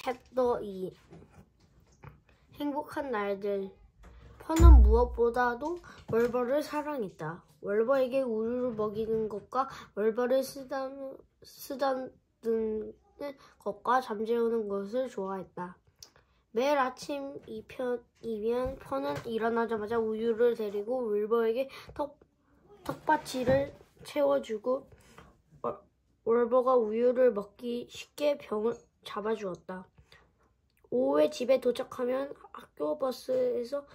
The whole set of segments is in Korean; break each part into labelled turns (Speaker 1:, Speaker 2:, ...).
Speaker 1: 챕터 2 행복한 날들. 펀은 무엇보다도 월버를 사랑했다. 월버에게 우유를 먹이는 것과 월버를 쓰다듬는 것과 잠재우는 것을 좋아했다. 매일 아침이면 펀은 일어나자마자 우유를 데리고 월버에게 턱받이를 채워주고 월버가 우유를 먹기 쉽게 병을 잡아주었다. 오후에 집에 도착하면 학교 버스에서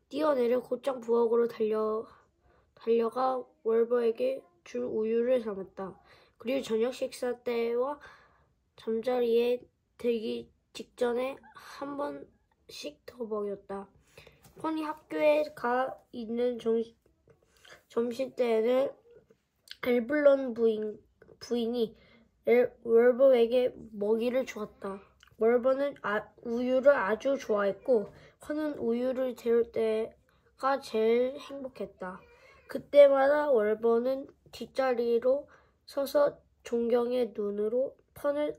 Speaker 1: 뛰어내려 곧장 부엌으로 달려가 월버에게 줄 우유를 담았다. 그리고 저녁 식사 때와 잠자리에 들기 직전에 한 번씩 더 먹였다. 펀이 학교에 가 있는 점심때에는 에블런 부인이 월버에게 먹이를 주었다. 월버는 우유를 아주 좋아했고 펀은 우유를 재울 때가 제일 행복했다. 그때마다 월버는 뒷자리로 서서 존경의 눈으로 펀을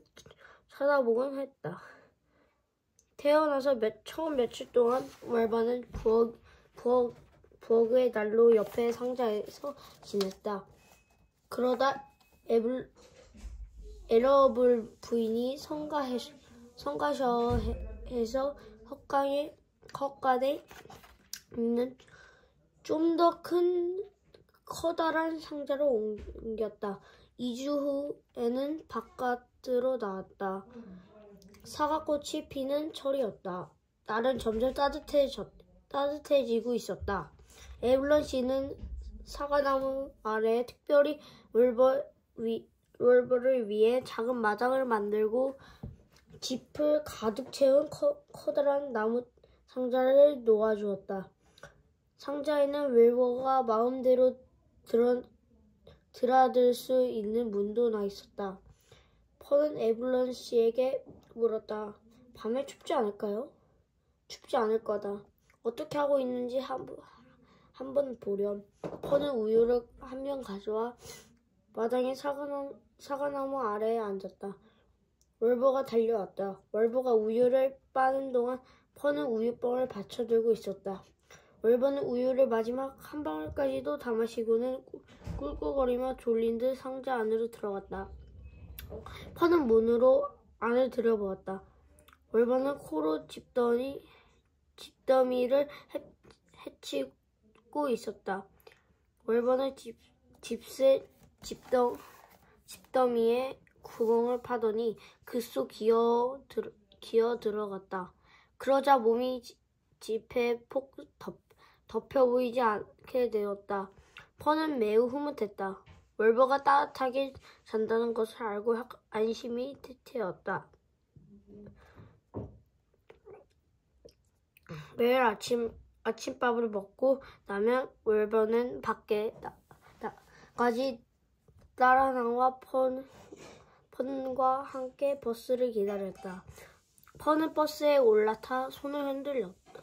Speaker 1: 쳐다보곤 했다. 태어나서 처음 며칠 동안 월버는 부엌의 난로 옆의 상자에서 지냈다. 그러다 에러블 부인이 성가셔에서 헛간에 있는 좀 더 큰 커다란 상자로 옮겼다. 2주 후에는 바깥으로 나왔다. 사과꽃이 피는 철이었다. 날은 점점 따뜻해지고 있었다. 에블런 씨는 사과나무 아래 특별히 월버를 위해 작은 마당을 만들고 짚을 가득 채운 커다란 나무 상자를 놓아주었다. 상자에는 월버가 마음대로 드나들 수 있는 문도 나 있었다. 펀은 에블런 씨에게 물었다. 밤에 춥지 않을까요? 춥지 않을 거다. 어떻게 하고 있는지 한번 보렴. 펀은 우유를 한 병 가져와 마당의 사과나무 아래에 앉았다. 월버가 달려왔다. 월버가 우유를 빠는 동안 펀은 우유병을 받쳐들고 있었다. 월버는 우유를 마지막 한 방울까지도 다 마시고는 꿀꿀거리며 졸린 듯 상자 안으로 들어갔다. 펀은 문으로 안을 들여보았다. 월버는 코로 집더미를 헤치고 있었다. 월버는 집더미에 구멍을 파더니 그 속 기어 들어갔다. 그러자 몸이 집에 폭 덮여 보이지 않게 되었다. 펀은 매우 흐뭇했다. 월버가 따뜻하게 잔다는 것을 알고 안심이 되었다. 매일 아침밥을 먹고 나면 월버는 밖에 나까지 따라 나와 펀과 함께 버스를 기다렸다. 펀은 버스에 올라타 손을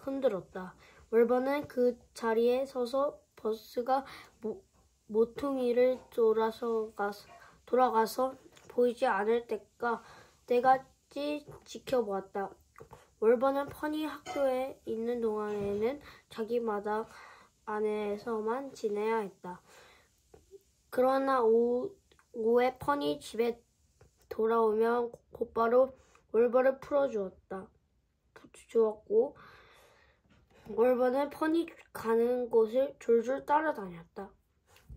Speaker 1: 흔들었다. 월버는 그 자리에 서서 버스가 모퉁이를 돌아가서 보이지 않을 때까지 지켜보았다. 월버는 펀이 학교에 있는 동안에는 자기 마당 안에서만 지내야 했다. 그러나 오후에 펀이 집에 돌아오면 곧바로 월버를 풀어주었고 월버는 펀이 가는 곳을 졸졸 따라다녔다.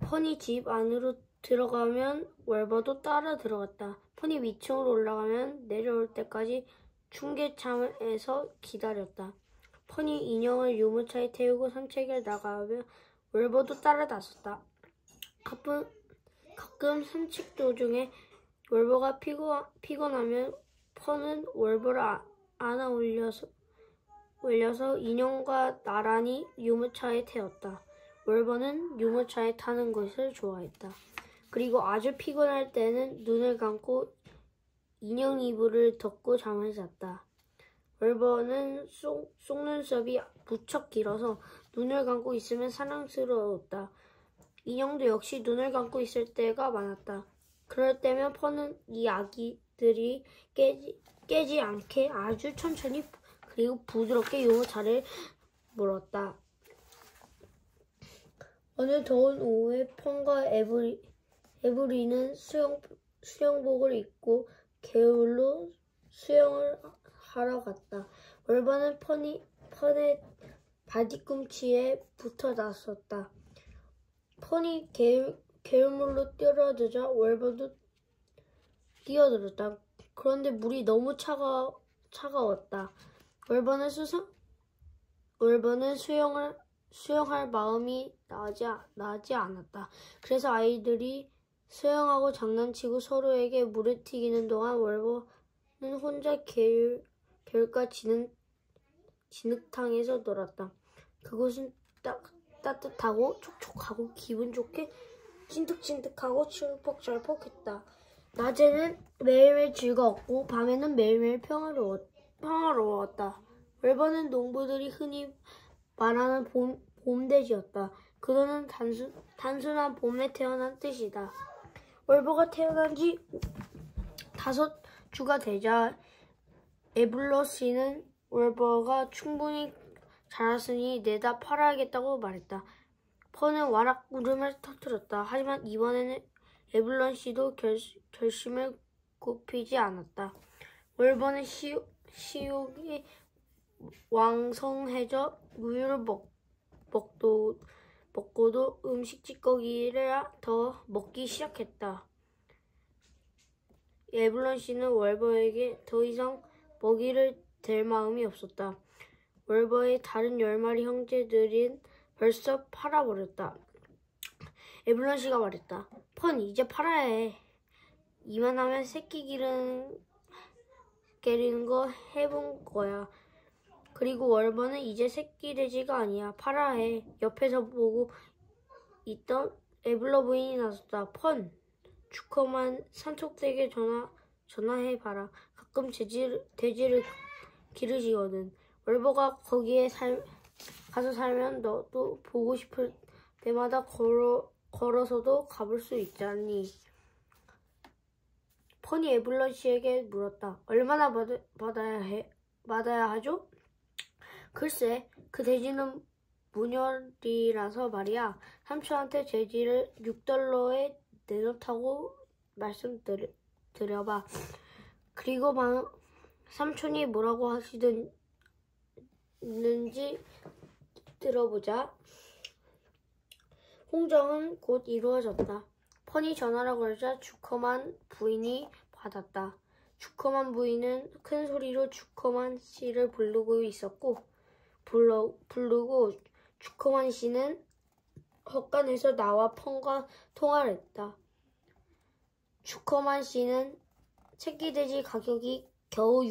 Speaker 1: 펀이 집 안으로 들어가면 월버도 따라 들어갔다. 펀이 위층으로 올라가면 내려올 때까지 중계참에서 기다렸다. 펀이 인형을 유모차에 태우고 산책을 나가면 월버도 따라 나섰다. 가끔 산책 도중에 월버가 피곤하면 펀은 월버를 안아 올려서 인형과 나란히 유모차에 태웠다. 월버는 유모차에 타는 것을 좋아했다. 그리고 아주 피곤할 때는 눈을 감고 인형 이불을 덮고 잠을 잤다. 월버는 속눈썹이 무척 길어서 눈을 감고 있으면 사랑스러웠다. 인형도 역시 눈을 감고 있을 때가 많았다. 그럴 때면 펀은 이 아기 아이들이 깨지 않게 아주 천천히 그리고 부드럽게 용어차를 물었다. 어느 더운 오후에 폰과 에브리는 수영복을 입고 개울로 수영을 하러 갔다. 월버는 펀의 바디꿈치에 붙어 나섰다. 펀이 개울물로 뛰어들자 월버도 뛰어들었다. 그런데 물이 너무 차가웠다. 월버는 수영할 마음이 나지 않았다. 그래서 아이들이 수영하고 장난치고 서로에게 물에 튀기는 동안 월버는 혼자 개울가 진흙탕에서 놀았다. 그곳은 따뜻하고 촉촉하고 기분 좋게 찐득찐득하고 철퍽철퍽했다. 낮에는 매일매일 즐거웠고 밤에는 매일매일 평화로웠다. 월버는 농부들이 흔히 말하는 봄돼지였다. 그들은 단순한 봄에 태어난 뜻이다. 월버가 태어난 지 5주가 되자 에블러 씨는 월버가 충분히 자랐으니 내다 팔아야겠다고 말했다. 펀은 와락 울음을 터뜨렸다. 하지만 이번에는 에블런 씨도 결심을 굽히지 않았다. 월버는 식욕이 왕성해져 우유를 먹고도 음식 찌꺼기를 더 먹기 시작했다. 에블런 씨는 월버에게 더 이상 먹이를 댈 마음이 없었다. 월버의 다른 10마리 형제들은 벌써 팔아버렸다. 에블런 씨가 말했다. 펀, 이제 팔아야 해. 이만하면 새끼 기르는 거 해본 거야. 그리고 월버는 이제 새끼 돼지가 아니야. 팔아야 해. 옆에서 보고 있던 에블러 부인이 나섰다. 펀, 주커만 산속댁에 전화해봐라. 가끔 돼지를 기르시거든. 월버가 거기에 가서 살면 너도 보고 싶을 때마다 걸어서도 가볼 수 있잖니. 펀이 에블런 씨에게 물었다. 얼마나 받아야 하죠? 글쎄, 그 돼지는 문열이라서 말이야. 삼촌한테 돼지를 $6에 내놓다고 말씀드려봐. 그리고 삼촌이 뭐라고 하시는지 들어보자. 홍정은 곧 이루어졌다. 펀이 전화를 걸자 주커만 부인이 받았다. 주커만 부인은 큰 소리로 주커만 씨를 부르고 주커만 씨는 헛간에서 나와 펀과 통화를 했다. 주커만 씨는 새끼돼지 가격이 겨우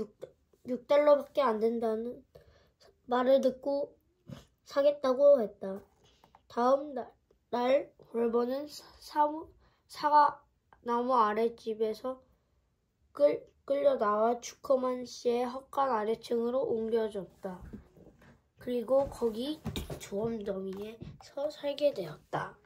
Speaker 1: $6밖에 안 된다는 말을 듣고 사겠다고 했다. 다음 날 월버는 사과나무 아랫집에서 끌려 나와 주커만 씨의 헛간 아래층으로 옮겨졌다. 그리고 거기 주엄더미에서 살게 되었다.